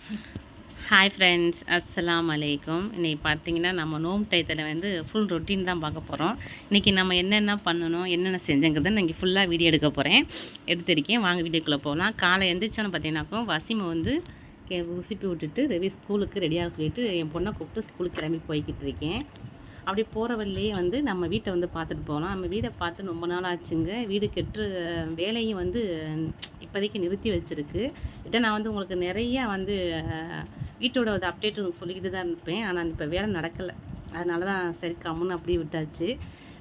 Hi friends, அஸ்ஸலாமு அலைக்கும். இன்றைக்கி பார்த்தீங்கன்னா நம்ம நோம்பு டயத்தில் வந்து ஃபுல் ரொட்டீன் தான் பார்க்க போகிறோம். இன்றைக்கி நம்ம என்னென்ன பண்ணணும், என்னென்ன செஞ்சங்கிறத இன்றைக்கி ஃபுல்லாக வீடியோ எடுக்க போகிறேன். எடுத்திருக்கேன். வாங்க வீடியோக்குள்ளே போகலாம். காலை எந்திரிச்சோன்னு பார்த்தீங்கன்னாக்கும் வசிமை வந்து உசுப்பி விட்டுட்டு ரவி ஸ்கூலுக்கு ரெடியாக சொல்லிவிட்டு என் பொண்ணை கூப்பிட்டு ஸ்கூலுக்கு கிளம்பி போய்கிட்டு இருக்கேன். அப்படி போகிற வழியிலே வந்து நம்ம வீட்டை வந்து பார்த்துட்டு போகலாம். நம்ம வீடை பார்த்து ரொம்ப நாள் ஆச்சுங்க. வீடு கெட்டு வேலையும் வந்து இப்போதைக்கு நிறுத்தி வச்சுருக்கு. நான் வந்து உங்களுக்கு நிறையா வந்து வீட்டோட ஒரு அப்டேட் சொல்லிக்கிட்டு தான் இருப்பேன். ஆனால் இப்போ வேலை நடக்கலை. அதனால தான் சரி கம்முன்னு அப்படியே விட்டாச்சு.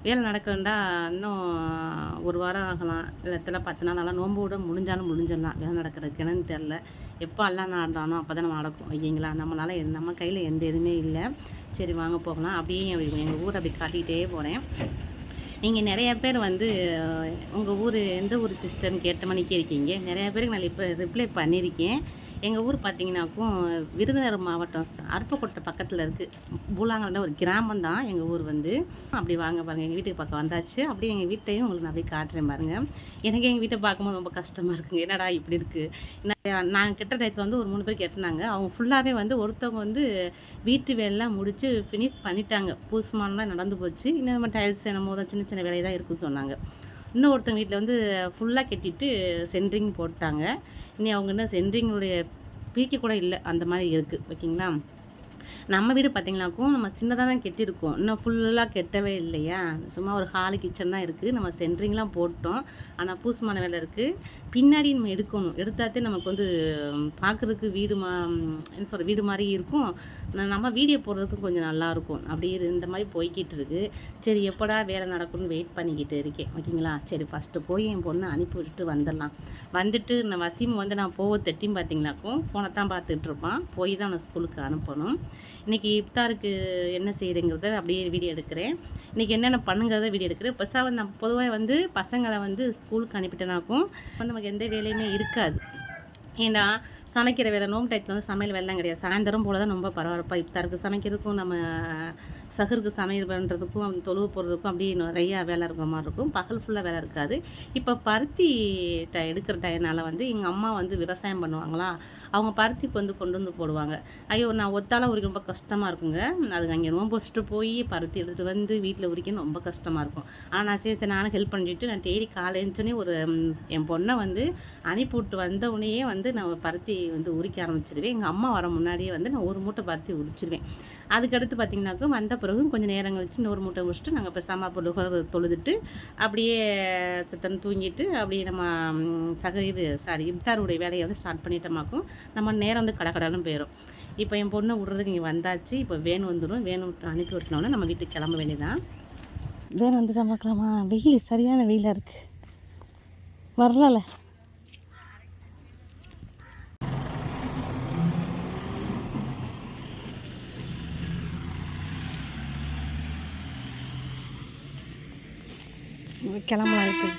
வேலை நடக்கலண்டா இன்னும் ஒரு வாரம் ஆகலாம், இல்லை 10 நாள் ஆகலாம். நோம்போட முடிஞ்சாலும் முடிஞ்சிடலாம். வேலை நடக்கிறதுக்கு என்னன்னு தெரில. எப்போ எல்லாம் நடந்தானோ அப்போ தான் நம்ம நடக்கும், ஓகேங்களா? நம்ம கையில் எந்த இதுவுமே இல்லை. சரி வாங்க போகலாம். அப்படியே எங்கள் ஊரை அப்படி காட்டிகிட்டே போகிறேன். நீங்கள் நிறையா பேர் வந்து உங்கள் ஊர் எந்த ஊர் சிஸ்டர்னு கேட்ட மணிக்கே இருக்கீங்க. நிறையா பேருக்கு நான் இப்போ ரிப்ளை பண்ணியிருக்கேன். எங்கள் ஊர் பார்த்தீங்கன்னாக்கும் விருதுநகர் மாவட்டம் அருப்புக்கோட்டை பக்கத்தில் இருக்குது. பூலாங்கல்ல ஒரு கிராமம் தான் எங்கள் ஊர் வந்து. அப்படி வாங்க பாருங்கள், எங்கள் வீட்டுக்கு பக்கம் வந்தாச்சு. அப்படியே எங்கள் வீட்டையும் உங்களுக்கு நான் அப்படியே காட்டுறேன் பாருங்கள். எனக்கு எங்கள் வீட்டை பார்க்கும்போது ரொம்ப கஷ்டமாக இருக்குங்க. என்னடா இப்படி இருக்குது. நாங்கள் கெட்ட டயத்தில் வந்து ஒரு 3 பேர் கெட்டினாங்க. அவங்க ஃபுல்லாகவே வந்து ஒருத்தவங்க வந்து வீட்டு வேலைலாம் முடித்து ஃபினிஷ் பண்ணிட்டாங்க. பூசுமானலாம் நடந்து போச்சு. இன்னும் நம்ம டைல்ஸ் என்னமோ தான் சின்ன சின்ன வேலை தான் இருக்குன்னு சொன்னாங்க. இன்னும் ஒருத்தங்க வீட்டில் வந்து ஃபுல்லாக கெட்டிட்டு சென்ட்ரிங் போட்டாங்க. இனி அவங்க இன்னும் சென்ட்ரிங்களுடைய பிரிக்க கூட இல்லை, அந்த மாதிரி இருக்குது, ஓகேங்களா? நம்ம வீடு பார்த்திங்கனாக்கும் நம்ம சின்னதாக தான் கெட்டியிருக்கோம். இன்னும் ஃபுல்லாக கெட்டவே இல்லையா. சும்மா ஒரு ஹாலு கிச்சன் தான் இருக்குது. நம்ம சென்ட்ரிங்லாம் போட்டோம். ஆனால் பூசுமான வேலை இருக்குது. பின்னாடி நம்ம எடுக்கணும். எடுத்தாத்தே நமக்கு வந்து பார்க்குறதுக்கு என்ன சொல்கிற வீடு மாதிரி இருக்கும். நம்ம வீடியோ போடுறதுக்கு கொஞ்சம் நல்லாயிருக்கும். அப்படி இந்த மாதிரி போய்கிட்டு இருக்குது. சரி எப்படா வேலை நடக்கும்னு வெயிட் பண்ணிக்கிட்டு இருக்கேன், ஓகேங்களா? சரி ஃபஸ்ட்டு போய் என் பொண்ணை அனுப்பி விட்டுட்டு வந்துடலாம். வந்துட்டு நான் வசீம் வந்து நான் போக தட்டின்னு பார்த்தீங்கன்னாக்கும் ஃபோனை தான் பார்த்துட்டு இருப்பான். போய் தான் நான் ஸ்கூலுக்கு அனுப்பணும். இன்றைக்கி இஃப்தாருக்கு என்ன செய்கிறேங்கிறத அப்படியே வீடியோ எடுக்கிறேன். இன்றைக்கி என்னென்ன பண்ணுங்கிறத வீடியோ எடுக்கிறேன். பெருசாக நான் பொதுவாக வந்து பசங்களை வந்து ஸ்கூலுக்கு அனுப்பிட்டேனாக்கும் வந்து நமக்கு எந்த வேலையுமே இருக்காது. ஏன்னா சமைக்கிற வேலை நோம்பு டயத்தில் வந்து சமையல் வேலைலாம் கிடையாது. சாயந்தரம் போல் தான் ரொம்ப பரபரப்பாக இஃப்தாருக்கு சமைக்கிறதுக்கும் நம்ம சஹருக்கு சமையல் பண்ணுறதுக்கும் தொழுவு போகிறதுக்கும் அப்படியே நிறையா வேலை இருக்கிற மாதிரி இருக்கும். பகல் ஃபுல்லாக வேலை இருக்காது. இப்போ பருத்தி எடுக்கிற டயனால் வந்து எங்கள் அம்மா வந்து விவசாயம் பண்ணுவாங்களா, அவங்க பருத்திக்கு வந்து கொண்டு வந்து போடுவாங்க. ஐயோ நான் ஒத்தால உரிக்க ரொம்ப கஷ்டமாக இருக்குங்க. அதுக்கு அங்கே நோம்பு வச்சுட்டு போய் பருத்தி எடுத்துகிட்டு வந்து வீட்டில் உரிக்கணும் ரொம்ப கஷ்டமாக இருக்கும். ஆனால் சரி நானும் ஹெல்ப் பண்ணிட்டு நான் டெய்லி காலை எழுந்தோடனே ஒரு என் பொண்ணை வந்து அனுப்பிவிட்டு வந்த உடனேயே வந்து நான் பருத்தி வந்து உரிக்க ஆரம்பிச்சிடுவேன். எங்கள் அம்மா வர முன்னாடியே வந்து நான் ஒரு மூட்டை பருத்தி உரிச்சிடுவேன். அதுக்கடுத்து பார்த்திங்கனாக்கும் வந்த பிறகு கொஞ்சம் நேரம் கழிச்சு இன்னொரு மூட்டை முடிச்சுட்டு நாங்கள் இப்போ சாம்பார் தொழுதுட்டு அப்படியே சித்தன் தூங்கிட்டு அப்படியே நம்ம இஃப்தாருடைய வேலையை வந்து ஸ்டார்ட் பண்ணிட்டோமாக்கும் நம்ம நேரம் வந்து கடன்னு போயிடும். இப்போ என் பொண்ணை விட்றதுக்கு இங்கே வந்தாச்சு. இப்போ வேன் வந்துடும். வேன் விட்டு அனுப்பி விட்டினோன்னா நம்ம வீட்டுக்கு கிளம்ப வேண்டியதான். வேன் வந்து சமைக்கலாமா? வெயில் சரியான வெயிலாக இருக்குது. வரல கிளம்பலாம் இருக்குது.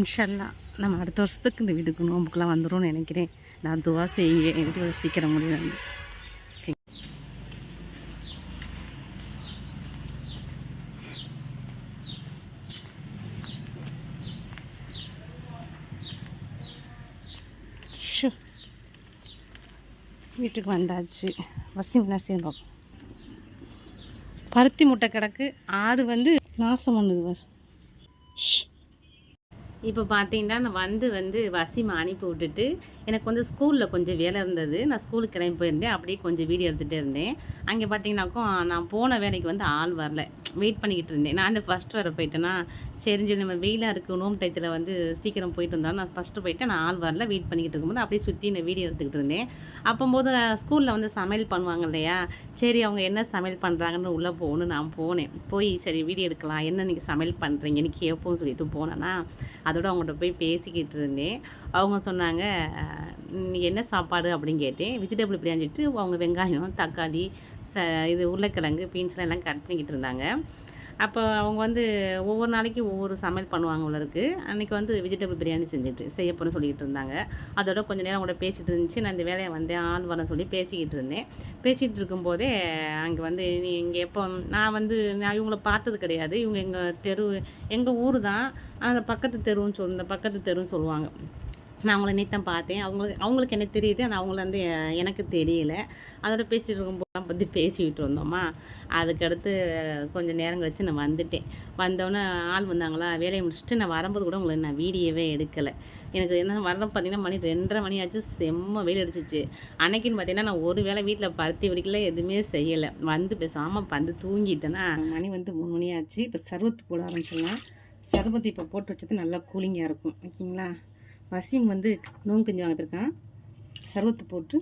இன்ஷால்லா நம்ம அடுத்த வருஷத்துக்கு இந்த வீட்டுக்கு நோம்புக்கெலாம் வந்துடும்னு நினைக்கிறேன். நான் துவா செய்யுங்க, என் வீட்டுக்கு சீக்கிரம் முடியும். வீட்டுக்கு வந்தாச்சு. வசிம்னா சேர்ந்தோம். பருத்தி முட்டை கிடக்கு. ஆடு வந்து நாசம் பண்ணுது. இப்போ பார்த்தீங்கன்னா நான் வந்து வசிமை அனுப்பி விட்டுட்டு எனக்கு வந்து ஸ்கூலில் கொஞ்சம் வேலை இருந்தது. நான் ஸ்கூலுக்கு கிளம்பி போயிருந்தேன். அப்படியே கொஞ்சம் வீடியோ எடுத்துகிட்டே இருந்தேன். அங்கே பார்த்தீங்கன்னாக்கும் நான் போன வேலைக்கு வந்து ஆள் வரல. வெயிட் பண்ணிக்கிட்டு இருந்தேன். நான் அந்த ஃபஸ்ட்டு வர போயிட்டேன்னா சரிஞ்சு நம்ம வெயிலாக இருக்குது நோம்பு டயத்தில் வந்து சீக்கிரம் போயிட்டு வந்தாலும் நான் ஃபஸ்ட்டு போயிட்டேன். நான் ஆள் வரல. வெயிட் பண்ணிக்கிட்டு இருக்கும்போது அப்படியே சுற்றி நான் வீடியோ எடுத்துக்கிட்டு இருந்தேன். அப்போது ஸ்கூலில் வந்து சமையல் பண்ணுவாங்க இல்லையா, சரி அவங்க என்ன சமையல் பண்ணுறாங்கன்னு உள்ளே போகணுன்னு நான் போனேன். போய் சரி வீடியோ எடுக்கலாம், என்ன நீங்கள் சமையல் பண்ணுறீங்கன்னு கேட்போம்னு சொல்லிட்டு போனேன்னா அதோடு அவங்கள்ட்ட போய் பேசிக்கிட்டு இருந்தேன். அவங்க சொன்னாங்க நீ என்ன சாப்பாடு அப்படின்னு கேட்டேன். வெஜிடபிள் பிரியாணி சொல்லிட்டு அவங்க வெங்காயம், தக்காளி, இது உருளைக்கிழங்கு, பீன்ஸ்லாம் எல்லாம் கட் பண்ணிக்கிட்டு இருந்தாங்க. அப்போ அவங்க வந்து ஒவ்வொரு நாளைக்கு ஒவ்வொரு சமையல் பண்ணுவாங்க உள்ளருக்கு. அன்றைக்கி வந்து வெஜிடபிள் பிரியாணி செய்ய போகிறேன்னு சொல்லிக்கிட்டு இருந்தாங்க. அதோட கொஞ்சம் நேரம் கூட பேசிகிட்டு இருந்துச்சு. நான் இந்த வேலையை வந்தேன், ஆள் வரேன்னு சொல்லி பேசிக்கிட்டு இருந்தேன். பேசிகிட்டு இருக்கும்போதே அங்கே வந்து நீ இங்கே எப்போ நான் இவங்கள பார்த்தது கிடையாது. இவங்க எங்கள் ஊர் தான். அந்த பக்கத்து தெருன்னு பக்கத்து தெருன்னு சொல்லுவாங்க. நான் அவங்கள நேற்று பார்த்தேன். அவங்களுக்கு என்ன தெரியுது, ஆனால் அவங்கள வந்து எனக்கு தெரியல. அதோட பேசிகிட்டு இருக்கும்போது பற்றி பேசிக்கிட்டு இருந்தோமா, அதுக்கடுத்து கொஞ்சம் நேரம் கழிச்சு நான் வந்துட்டேன். வந்தோடனே ஆள் வந்தாங்களா, வேலையை முடிச்சுட்டு நான் வரும்போது கூட உங்களுக்கு நான் வீடியோவே எடுக்கலை. எனக்கு என்ன வர பார்த்தீங்கன்னா மணி 2:30 மணி ஆச்சு. செம்ம வெயில் அடிச்சிச்சு. அன்னைக்குன்னு பார்த்தீங்கன்னா நான் ஒரு வேளை வீட்டில் பருத்தி வடிக்கல, எதுவுமே செய்யலை. வந்து பேசாமல் வந்து தூங்கிட்டேன்னா மணி வந்து 3 மணி ஆச்சு. இப்போ சர்பத்து போட ஆரம்பிச்சிடலாம். சர்பத்து இப்போ போட்டு வச்சது நல்லா கூலிங்காக இருக்கும். ஓகேங்களா. வசீம் வந்து நோம்பு கஞ்சி வாங்க போயிருக்கான். சர்பத்து போட்டு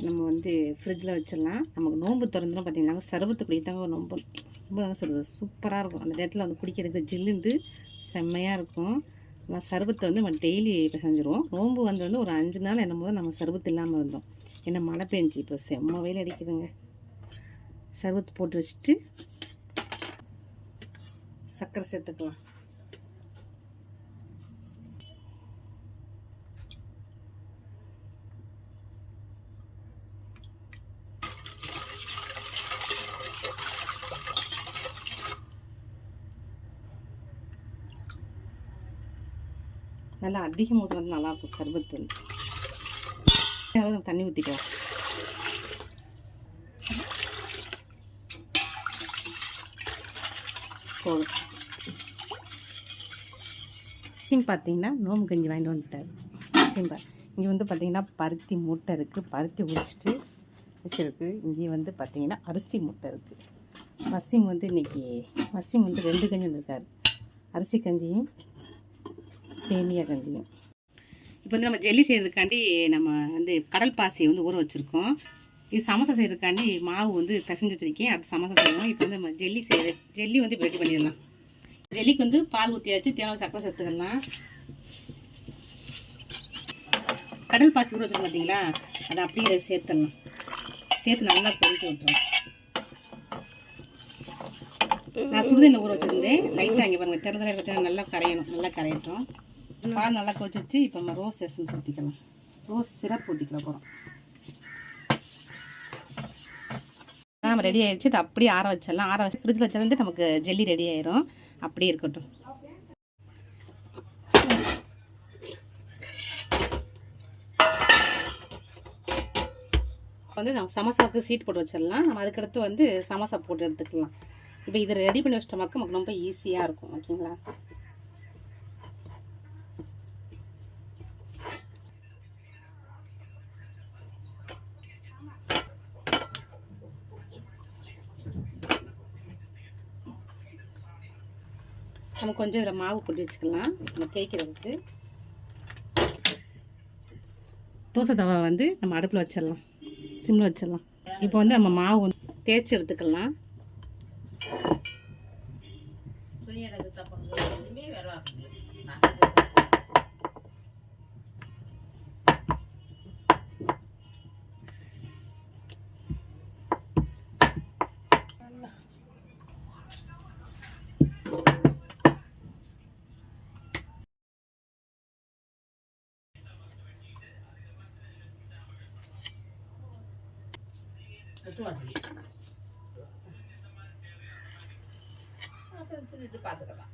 நம்ம வந்து ஃப்ரிட்ஜில் வச்சிடலாம். நமக்கு நோம்பு திறந்துடும் பார்த்தீங்கன்னா சர்பத்து குடித்தாங்க நோம்பு ரொம்ப என்ன சொல்கிறது சூப்பராக இருக்கும். அந்த நேரத்தில் வந்து குடிக்கிறதுக்கு ஜில்லுண்டு செம்மையாக இருக்கும். நான் சர்பத்தை வந்து நம்ம டெய்லி இப்போ செஞ்சுருவோம். நோம்பு வந்து ஒரு 5 நாள் என்னும்போது நம்ம சர்பத்து இல்லாமல் இருந்தோம். ஏன்னா மழை பெஞ்சு இப்போ செம்ம வெயில் அடிக்குதுங்க. சர்பத்து போட்டு வச்சுட்டு சர்க்கரை சேர்த்துக்கலாம். நல்லா அதிகமாக வந்து நல்லாயிருக்கும் சர்பத்து வந்து தண்ணி ஊற்றிக்கலாம். போதும். பார்த்தீங்கன்னா நோம்பு கஞ்சி வாங்கிட்டு வந்துட்டார். சிம்பா இங்கே வந்து பார்த்திங்கன்னா பருத்தி மூட்டை இருக்குது. பருத்தி உரிச்சிட்டு வச்சுருக்கு. இங்கே வந்து பார்த்திங்கன்னா அரிசி மூட்டை இருக்குது. வசீம் வந்து இன்றைக்கி வசீம் வந்து 2 கஞ்சி வந்திருக்காரு. அரிசி கஞ்சியும் சேமியா கஞ்சியும். இப்போ வந்து நம்ம ஜெல்லி செய்கிறதுக்காண்டி நம்ம வந்து கடல் பாசியை வந்து ஊற வச்சுருக்கோம். இது சமோசா செய்கிறதுக்காண்டி மாவு வந்து பிசைஞ்சு வச்சுருக்கேன். அடுத்து சமோசா செய்வோம். இப்போ வந்து நம்ம ஜெல்லி வந்து இப்போ ரெடி பண்ணிடலாம். ஜெல்லிக்கு வந்து பால் ஊற்றியாச்சு. தேவையான சக்கரை சேர்த்துக்கலாம். கடல் பாசி ஊற வச்சுருக்கோம் பார்த்தீங்களா, அதை அப்படியே சேர்த்துடலாம். சேர்த்து நல்லா கொதிக்க விட்டுறோம். நான் சுடுதண்ணில் ஊற வச்சுருந்தேன். லைட்டாக இங்கே பாருங்கள் திறந்தல பார்த்தீங்கன்னா நல்லா கரையணும். நல்லா கரையட்டும். பால் நல்லா கொதிச்சு இப்போ நம்ம ரோஸ் எசன்ஸ் ஊற்றிக்கலாம். ரோஸ் சிரப் ஊற்றிக்கலாம் போகிறோம். நம்ம ரெடி ஆகிடுச்சு. இது அப்படியே ஆற வச்சிடலாம். ஆற வச்சு ஃப்ரிட்ஜில் வச்சிருந்து நமக்கு ஜெல்லி ரெடி ஆயிரும். அப்படியே இருக்கட்டும். வந்து நம்ம சமோசாவுக்கு சீட் போட்டு வச்சிடலாம். நம்ம அதுக்கடுத்து வந்து சமோசா போட்டு எடுத்துக்கலாம். இப்போ இதை ரெடி பண்ணி வச்சிட்டோமாக்க நமக்கு ரொம்ப ஈஸியாக இருக்கும். ஓகேங்களா. நம்ம கொஞ்சம் இதில் மாவு போட்டு வச்சுக்கலாம். நம்ம தேய்க்கிறதுக்கு தோசை தவா வந்து நம்ம அடுப்பில் வச்சிடலாம். சிம்மில் வச்சிடலாம். இப்போ வந்து நம்ம மாவு வந்து தேய்ச்சி எடுத்துக்கலாம். பார்த்துக்கலாம்.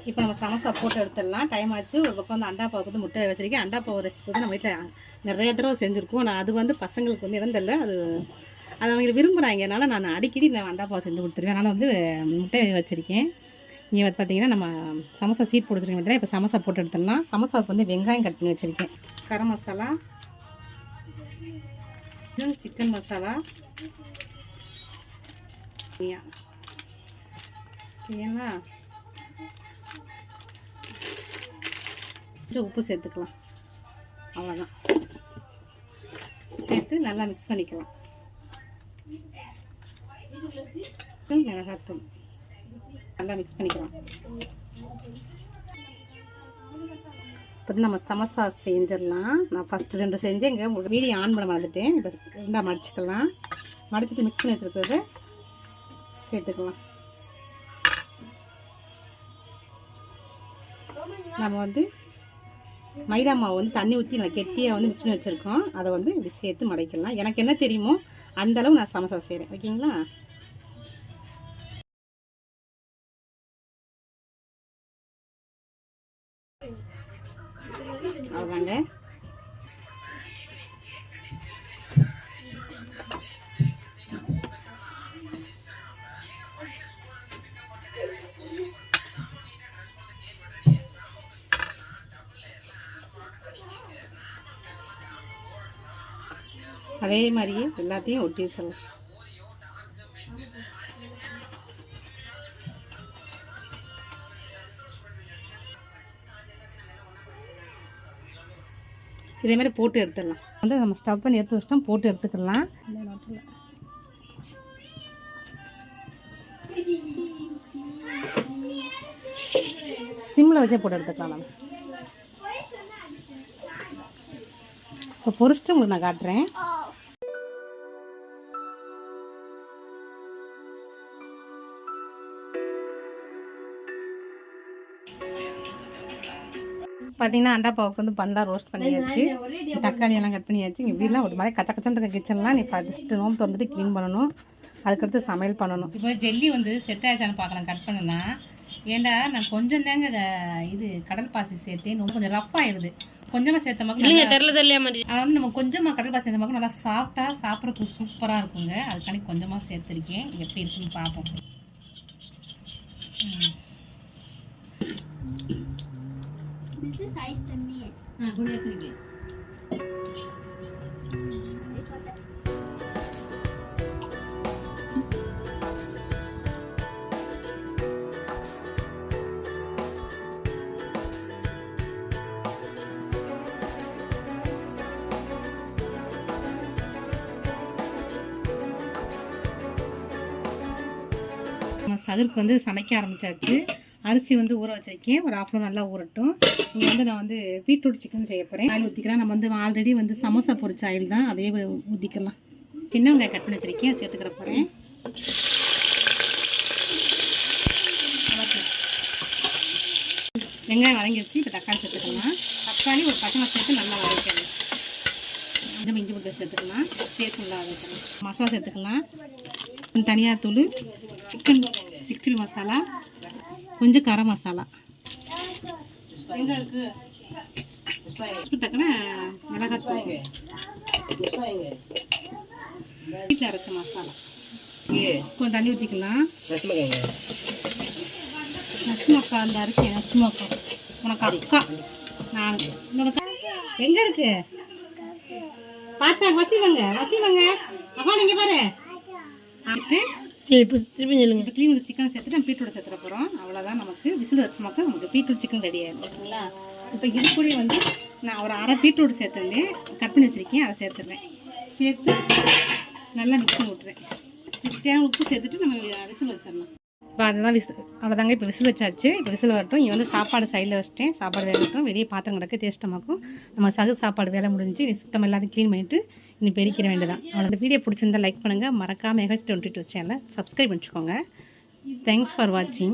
இப்போ நம்ம சமோசா போட்டு எடுத்துடலாம். டைம் ஆச்சு. ஒரு பக்கம் வந்து அண்டா பாவு வந்து முட்டை வச்சிருக்கேன். அண்டா பாவு ரெசிபி வந்து நம்ம வீட்டில் நிறைய தடவை செஞ்சுருக்கோம். நான் அது வந்து பசங்களுக்கு வந்து இறந்தில்லை. அது அவங்க விரும்புகிறாங்க. அதனால் நான் அடிக்கடி நான் அண்டா பாவு செஞ்சு கொடுத்துருவேன். அதனால் வந்து முட்டை வச்சுருக்கேன். இங்கே வந்து பார்த்தீங்கன்னா நம்ம சமோசா சீட் போட்டு வச்சுருக்கேன். இப்போ சமோசா போட்டு எடுத்துடலாம். சமோசாவுக்கு வந்து வெங்காயம் கட் பண்ணி வச்சுருக்கேன். கரம் மசாலா, சிக்கன் மசாலா, ஓகேங்களா. கொஞ்சம் உப்பு சேர்த்துக்கலாம். அவ்வளோதான். சேர்த்து நல்லா மிக்ஸ் பண்ணிக்கலாம். மிளகாத்தூள் நல்லா மிக்ஸ் பண்ணிக்கலாம். இப்போ நம்ம சமோசா செஞ்சிடலாம். நான் ஃபஸ்ட்டு 2 செஞ்சேன். இங்கே உங்களுக்கு வீடியோ ஆன் பண்ண மறந்துட்டேன். இப்போ 2 மடிச்சுக்கலாம். மடிச்சுட்டு மிக்ஸ் பண்ணி வச்சுருக்கிறது சேர்த்துக்கலாம். நம்ம வந்து மைதா மாவு வந்து தண்ணி ஊற்றி நல்லா கெட்டியாக வந்து மிக்ஸ் பண்ணி வச்சுருக்கோம். அதை வந்து இப்படி சேர்த்து மடைக்கலாம். எனக்கு என்ன தெரியுமோ அந்தளவு நான் சமோசா செய்கிறேன். ஓகேங்களா? அவ்வளோதாங்க. அதே மாதிரியே எல்லாத்தையும் ஒட்டி வச்சிடலாம். இதே மாதிரி போட்டு எடுத்துடலாம். வந்து நம்ம ஸ்டவ் பண்ணி எடுத்து வச்சிட்டோம், போட்டு எடுத்துக்கலாம். சிம்மில் வச்சே போட்டு எடுத்துக்கலாம். நம்ம இப்போ பொரிச்சிட்டு உங்களுக்கு நான் காட்டுறேன். பார்த்தீங்கன்னா அண்டா பாவுக்கு வந்து பண்ணலாம் ரோஸ்ட் பண்ணியாச்சு, தக்காளி எல்லாம் கட் பண்ணியாச்சு. இப்படிலாம் ஒரு மாதிரி கச்ச கச்சன் இருக்க கிச்சன்லாம் நீ ஃபஸ்ட்டு நோம்பு திறந்துட்டு க்ளீன் பண்ணணும். அதுக்கடுத்து சமையல் பண்ணணும். இப்போ ஜெல்லி வந்து செட் ஆயிடுச்சான்னு பார்க்கலாம். கட் பண்ணலாம். ஏண்டா நான் கொஞ்சம் தாங்க இது கடல் பாசி சேர்த்தேன், ரொம்ப கொஞ்சம் ரஃப் ஆயிடுது. கொஞ்சமாக சேர்த்த மாதிரி தெரியல மாதிரி. அதை வந்து நம்ம கொஞ்சமாக கடல் பாசி சேர்த்த மாதிரி நல்லா சாஃப்டாக சாப்பிட்றதுக்கு சூப்பராக இருக்குங்க. அதுக்காண்டி கொஞ்சமாக சேர்த்துருக்கேன். எப்படி இருக்குன்னு பார்ப்போம். சகருக்கு வந்து சமைக்க ஆரம்பிச்சாச்சு. அரிசி வந்து ஊற வச்சிருக்கேன். ஒரு ஹாஃப் அன் நல்லா ஊறட்டும். இங்கே வந்து நான் வந்து பீட்ரூட் சிக்கன் செய்ய போகிறேன். ஆயில் ஊற்றிக்கிறேன். நம்ம வந்து ஆல்ரெடி வந்து சமோசா பொரிச்ச ஆயில் தான், அதே ஊற்றிக்கலாம். சின்ன வெங்காயம் கட் பண்ணி வச்சுருக்கேன், சேர்த்துக்கிற போகிறேன். வெங்காயம் வதங்கிடுச்சு. இப்போ தக்காளி சேர்த்துக்கலாம். தக்காளி ஒரு பச்சை மிளகாய் சேர்த்து நல்லா வதக்கணும். கொஞ்சம் இஞ்சி பூண்டு சேர்த்துக்கலாம். சேர்த்து நல்லா வதக்கணும். மசாலா சேர்த்துக்கலாம். தனியார் தூள், சிக்கன் 60 மசாலா, கொஞ்சம் கரம் மசாலா. எங்கே இருக்குது தக்கன மிளகாத்தூள், வீட்டில் அரைச்ச மசாலா. கொஞ்சம் தண்ணி ஊற்றிக்கலாம். நசுமக்கா அந்த அரிசி நசுமக்கா உனக்கு அக்கா நான் என்னோட எங்கே இருக்கு பாச்சா? வசிவங்க அப்பா நீங்கள் பாரு. இப்போ திருப்பி சொல்லுங்க. இப்போ க்ளீன் சிக்கன் சேர்த்துட்டு நம்ம பீட்ரூட் சேர்த்துட போகிறோம். அவ்வளோதான். நமக்கு விசில் வச்சுமாக்க நமக்கு பீட்ரூட் சிக்கன் ரெடி ஆகிடும். ஓகேங்களா? இப்போ இது கூட வந்து நான் ஒரு அரை பீட்ரூட் சேர்த்துருந்தேன், கட் பண்ணி வச்சுருக்கேன். அதை சேர்த்துடுறேன். சேர்த்து நல்லா மிக்ஸ் பண்ணி விட்றேன். தேவை உப்பு சேர்த்துட்டு நம்ம விசில் வச்சிடலாம். இப்போ அதுதான் அவ்வளோதாங்க. இப்போ விசில் வச்சாச்சு. இப்போ விசில் வரட்டும். இங்கே வந்து சாப்பாடு சைடில் வச்சிட்டேன். சாப்பாடு வேகட்டும். வெளியே பாத்திரம் கிடக்க டேஸ்ட்டமாக்கும். நம்ம சாப்பாடு வேலை முடிஞ்சு நீ சுத்தம் எல்லாத்தையும் க்ளீன் பண்ணிவிட்டு இன்னும் பெருக்கிற வேண்டியதான். அவனோட வீடியோ பிடிச்சிருந்தா லைக் பண்ணுங்கள். மறக்காமல் FS22 சேனலை சப்ஸ்கிரைப் பண்ணிச்சுக்கோங்க. தேங்க்ஸ் ஃபார் வாட்சிங்.